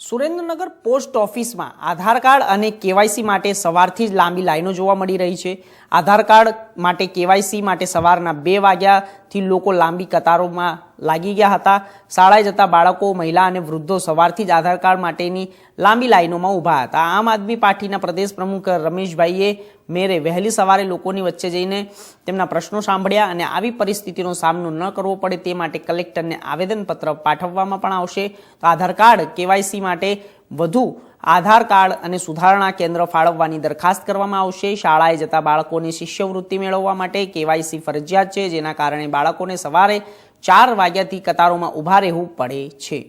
Surendranagar post ઓફિસમાં આધાર card અને KYC માટે સવારથી જ લાંબી લાઈનો જોવા મળી રહી છે। આધાર કાર્ડ માટે કેવાયસી માટે સવારના 2 વાગ્યાથી લોકો લાંબી કતારોમાં લાગી ગયા હતા। શાળાએ જતા બાળકો, મહિલા અને વૃદ્ધો સવારથી જ આધાર કાર્ડ માટેની લાંબી લાઈનોમાં ઊભા હતા। આમ આદમી પાર્ટીના પ્રદેશ પ્રમુખ રમેશભાઈએ મેરે વહેલી સવારે લોકોની વચ્ચે જઈને તેમના પ્રશ્નો સાંભળ્યા અને આવી પરિસ્થિતિનો સામનો ન કરવો પડે તે માટે કલેક્ટરને આવેદનપત્ર પાઠવવામાં પણ આવશે। તો આધાર કાર્ડ કેવાયસી માટે વધુ આધાર કાર્ડ અને સુધારણા કેન્દ્ર ફાળવવાની દરખાસ્ત કરવામાં આવશે। શાળાએ જતા બાળકોને શિષ્યવૃત્તિ મેળવવા માટે કેવાયસી ફરજિયાત છે, જેના કારણે બાળકોને સવારે 4 વાગ્યાથી કતારોમાં ઊભા રહેવું પડે છે।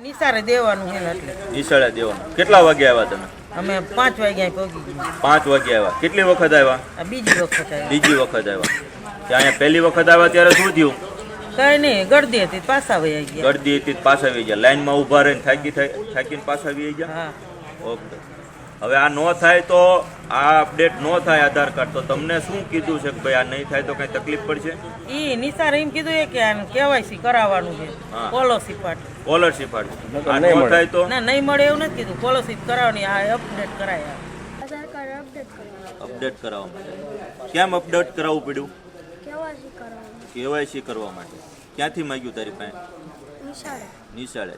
નિશાળે દેવાનું છે એટલે નિશાળે દેવાનું। કેટલા વાગે આવ્યા તમે? અમે 5 વાગ્યા પહોંચી ગયા। 5 વાગે આવ્યા। કેટલી વખત આવ્યા? આ બીજી વખત આવ્યા। બીજી વખત આવ્યા। ત્યાં અહીંયા પહેલી વખત આવ્યા ત્યારે શું થયું? કઈ નહીં, ગળદી હતી, પાછા વહી ગયા। ગળદી હતી, પાછા આવી ગયા। લાઈનમાં ઊભા રહીને થાકીને પાછા આવી ગયા। હા, ઓકે। હવે આ નો થાય તો આ અપડેટ નો થાય આધાર કાર્ડ, તો તમને શું કીધું છે કે ભાઈ આ નહીં થાય તો કઈ તકલીફ પડશે? ઈ નિશાળે એમ કીધું છે કે આ કેવાયસી કરાવવાનું છે, હા। સ્કોલરશીપ માટે। સ્કોલરશીપ આ નો થાય તો ના, નહીં મળે એવું નથી કીધું, સ્કોલરશીપ કરાવવાની, આ અપડેટ કરાય। આધાર કાર્ડ અપડેટ કરવા અપડેટ કરાવવા માટે। કેમ અપડેટ કરાવવું પડ્યું? કેવાયસી કરવાનું કેવાયસી કરવા માટે। ક્યાંથી માંગ્યું તારી પાસે? નિશાળે નિશાળે।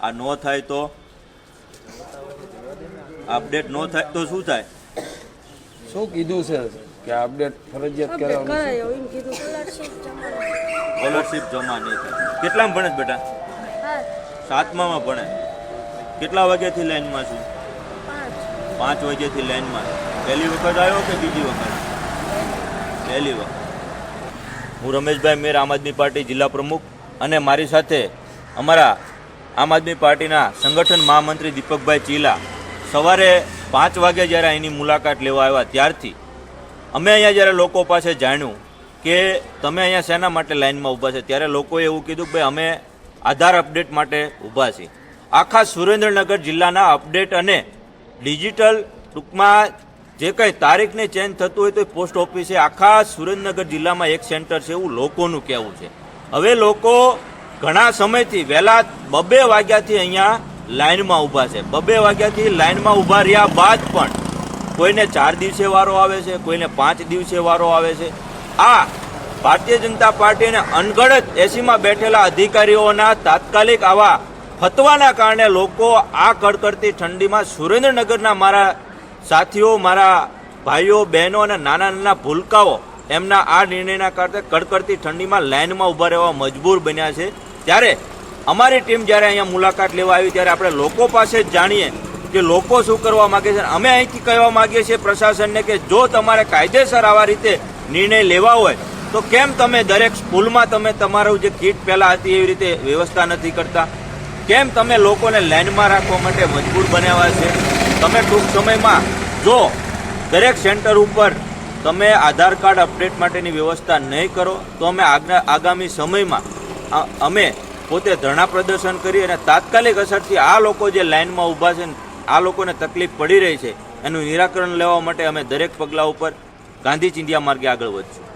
આ નો થાય તો અપડેટ નો થાય તો શું થાય? શું કીધું છે કે અપડેટ ફરજિયાત કરાવવાનું છે? કરાયો એમ કીધું સ્કોલરશીપ જમા સ્કોલરશીપ જમા નહીં થાય। કેટલામાં ભણે છે બેટા? હા 7મામાં ભણે। કેટલા વાગ્યાથી લાઈનમાં છું? 5 વાગ્યાથી લાઈનમાં। પહેલી વખત આવ્યો કે બીજી વખત? પહેલી વખત। હું રમેશભાઈ મેર, આમ આદમી પાર્ટી જિલ્લા પ્રમુખ, અને મારી સાથે અમારા આમ આદમી પાર્ટીના સંગઠન મહામંત્રી દીપકભાઈ ચીલા સવારે 5 વાગે જ્યારે અહીંની મુલાકાત લેવા આવ્યા ત્યારથી અમે અહીંયા જ્યારે લોકો પાસે જાણ્યું કે તમે અહીંયા શેના માટે લાઈનમાં ઊભા છે, ત્યારે લોકોએ એવું કીધું કે ભાઈ અમે આધાર અપડેટ માટે ઊભા છીએ। આખા સુરેન્દ્રનગર જિલ્લાના અપડેટ અને ડિજિટલ ટૂંકમાં જે કંઈ તારીખને ચેન્જ થતું હોય તો પોસ્ટ ઓફિસે આખા સુરેન્દ્રનગર જિલ્લામાં એક સેન્ટર છે એવું લોકોનું કહેવું છે। હવે લોકો ઘણા સમયથી વહેલા 2 વાગ્યાથી અહીંયા લાઈનમાં ઊભા છે। 2 વાગ્યાથી લાઈનમાં ઊભા રહ્યા બાદ પણ કોઈને 4 દિવસે વારો આવે છે, કોઈને 5 દિવસે વારો આવે છે। આ ભારતીય જનતા પાર્ટી અને અનગણત એસીમાં બેઠેલા અધિકારીઓના તાત્કાલિક આવા ફતવાના કારણે લોકો આ કડકડતી ઠંડીમાં સુરેન્દ્રનગરના મારા સાથીઓ, મારા ભાઈઓ, બહેનો અને નાના નાના ભૂલકાઓ એમના આ નિર્ણયના કારણે કડકડતી ઠંડીમાં લાઈનમાં ઊભા રહેવા મજબૂર બન્યા છે। ત્યારે અમારી ટીમ જ્યારે અહીંયા મુલાકાત લેવા આવી ત્યારે આપણે લોકો પાસે જ જાણીએ કે લોકો શું કરવા માગે છે। અમે અહીંથી કહેવા માગીએ છીએ પ્રશાસનને કે જો તમારે કાયદેસર આવા રીતે નિર્ણય લેવા હોય તો કેમ તમે દરેક સ્કૂલમાં તમે તમારું જે કીટ પહેલાં હતી એવી રીતે વ્યવસ્થા નથી કરતા? કેમ તમે લોકોને લાઈનમાં રાખવા માટે મજબૂર બનાવ્યા છે? તમે ટૂંક સમયમાં જો દરેક સેન્ટર ઉપર તમે આધાર કાર્ડ અપડેટ માટેની વ્યવસ્થા નહીં કરો તો અમે આગામી સમયમાં અમે પોતે ધરણા પ્રદર્શન કરી અને તાત્કાલિક અસરથી આ લોકો જે લાઈનમાં ઊભા છે, આ લોકોને તકલીફ પડી રહી છે, એનું નિરાકરણ લેવા માટે અમે દરેક પગલા ઉપર ગાંધી ચિંધ્યા માર્ગે આગળ વધશું।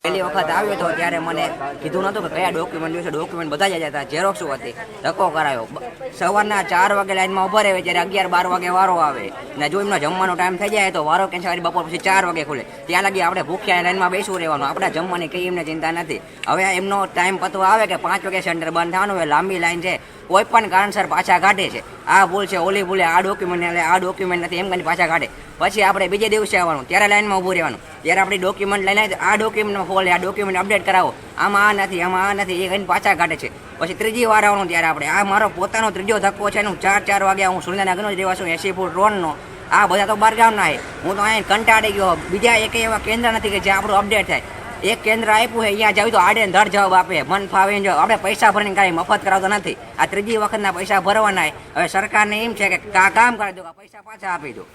પહેલી વખત આવ્યો હતો ત્યારે મને કીધું નહોતું કે કયા ડોક્યુમેન્ટ જોઈશે। ડોક્યુમેન્ટ બધા જ હતા, ઝેરોક્સ હતી, ધક્કો કરાયો। સવારના 4 વાગે લાઈનમાં ઊભા રહે, જ્યારે 11-12 વાગે વારો આવે ને જો એમનો જમવાનો ટાઈમ થઈ જાય તો વારો કેન્સલ બપોર પછી 4 વાગે ખુલે, ત્યાં લગી આપણે ભૂખ્યા લાઈનમાં બેસવું રહેવાનું। આપણે જમવાની કંઈ એમને ચિંતા નથી। હવે એમનો ટાઈમ પતવા આવે કે 5 વાગે સેન્ટર બંધ થવાનું હોય, લાંબી લાઈન છે, કોઈ પણ કારણસર પાછા કાઢે છે। આ ભૂલ છે, ઓલી ભૂલે, આ ડોક્યુમેન્ટ નથી એમ કરીને પાછા કાઢે। પછી આપણે બીજે દિવસે આવવાનું, ત્યારે લાઈનમાં ઊભું રહેવાનું, ત્યારે આપણી ડોક્યુમેન્ટ લઈને આ ડોક્યુમેન્ટમાં ફોલ, આ ડોક્યુમેન્ટ અપડેટ કરાવો, આમાં આ નથી, આમાં આ નથી, એ કહીને પાછા કાઢે છે। પછી ત્રીજી વાર આવવાનું, ત્યારે આપણે આ મારો પોતાનો ત્રીજો ધક્કો છે। હું 4 વાગે હું સુરેન્દ્રનગરનો જ રહેવાસું, 80 ફૂટ રોડનો। આ બધા તો બહારગામના છે, હું તો અહીંયા કંટાળી ગયો। બીજા એક એવા કેન્દ્ર નથી કે જ્યાં આપણું અપડેટ થાય। એક કેન્દ્ર આપ્યું છે, અહીંયા જાવ તો આડે ધડ જવાબ આપે, મન ફાવે જો આપણે પૈસા ભરીને કાંઈ મફત કરાવતો નથી। આ ત્રીજી વખતના પૈસા ભરવાના। હવે સરકારને એમ છે કે કામ કરી દો, પૈસા પાછા આપી દો।